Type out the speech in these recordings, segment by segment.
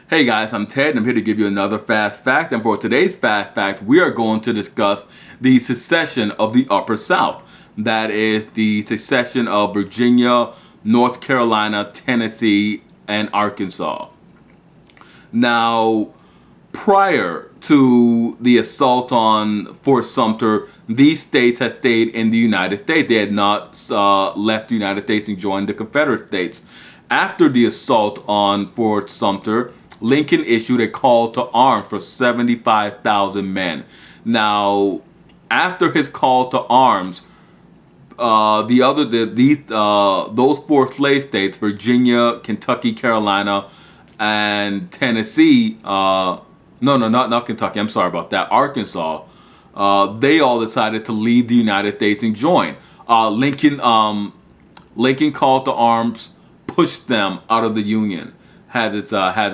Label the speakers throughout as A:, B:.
A: Hey guys, I'm Ted and I'm here to give you another fast fact. And for today's fast fact, we are going to discuss the secession of the Upper South. That is the secession of Virginia, North Carolina, Tennessee, and Arkansas. Now, prior to the assault on Fort Sumter, these states had stayed in the United States. They had not left the United States and joined the Confederate States. After the assault on Fort Sumter, Lincoln issued a call to arms for 75,000 men. Now, after his call to arms, those four slave states, Virginia, Kentucky, Carolina, and Tennessee, not Kentucky, I'm sorry about that, Arkansas, they all decided to leave the United States and join. Lincoln called to arms, pushed them out of the Union, has it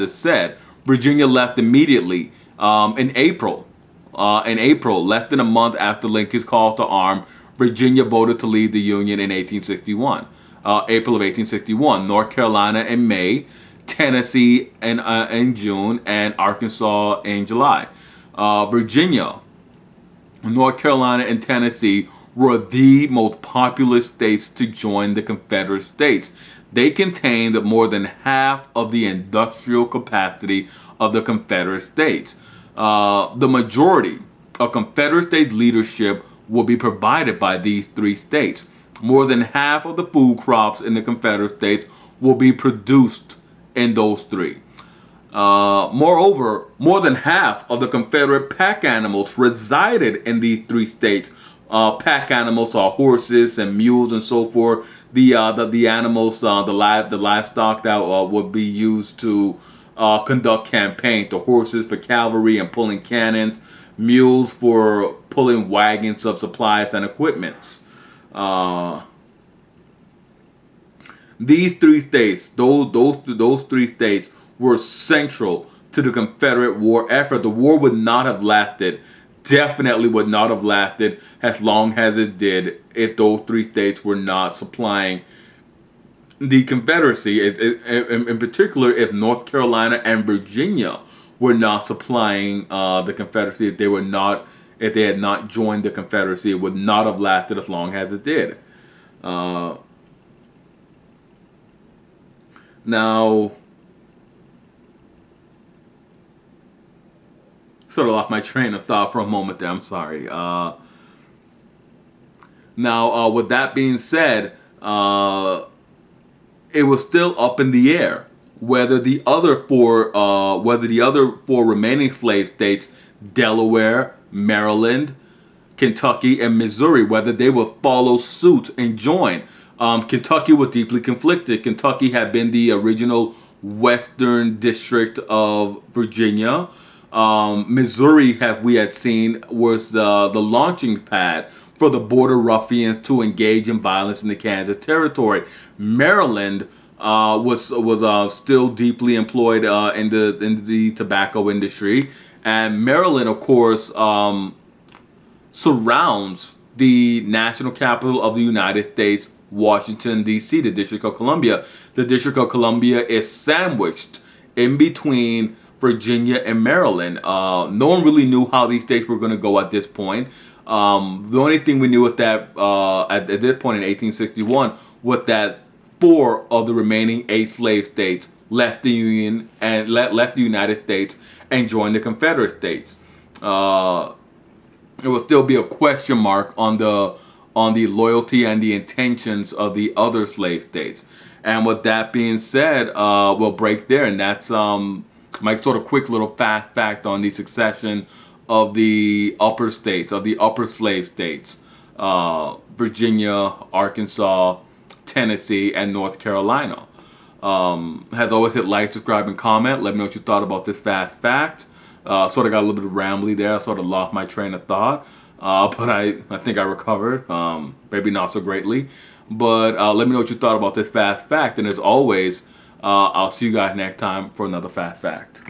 A: said. Virginia left immediately in April. Less than a month after Lincoln's call to arms, Virginia voted to leave the Union in 1861. April of 1861. North Carolina in May, Tennessee in June, and Arkansas in July. Virginia, North Carolina, and Tennessee were the most populous states to join the Confederate States. They contained more than half of the industrial capacity of the Confederate States. The majority of Confederate State leadership will be provided by these three states. More than half of the food crops in the Confederate States will be produced in those three. Moreover, more than half of the Confederate pack animals resided in these three states. Pack animals are horses and mules and so forth. The animals, the livestock that would be used to conduct campaigns. The horses for cavalry and pulling cannons, mules for pulling wagons of supplies and equipments. These three states, those three states, were central to the Confederate war effort. The war would not have lasted. Definitely would not have lasted as long as it did if those three states were not supplying the Confederacy. In particular, if North Carolina and Virginia were not supplying the Confederacy, if they had not joined the Confederacy, it would not have lasted as long as it did. Now, sort of lost my train of thought for a moment there. I'm sorry. Now, with that being said, it was still up in the air whether the other four remaining slave states, Delaware, Maryland, Kentucky, and Missouri, whether they would follow suit and join. Kentucky was deeply conflicted. Kentucky had been the original western district of Virginia. Missouri, we had seen, was the launching pad for the border ruffians to engage in violence in the Kansas territory. Maryland was still deeply employed in the tobacco industry, and Maryland, of course, surrounds the national capital of the United States, Washington, D.C., the District of Columbia. The District of Columbia is sandwiched in between Virginia and Maryland. No one really knew how these states were going to go at this point. The only thing we knew at this point in 1861 was that 4 of the remaining 8 slave states left the Union and left the United States and joined the Confederate States. It will still be a question mark on the loyalty and the intentions of the other slave states. And with that being said, we'll break there, and that's my sort of quick little fact on the succession of the upper states, of the upper slave states, Virginia, Arkansas, Tennessee, and North Carolina. As always, hit like, subscribe, and comment. Let me know what you thought about this fast fact. Sort of got a little bit rambly there. I sort of lost my train of thought. But I think I recovered. Maybe not so greatly. But let me know what you thought about this fast fact. And as always, I'll see you guys next time for another fast fact.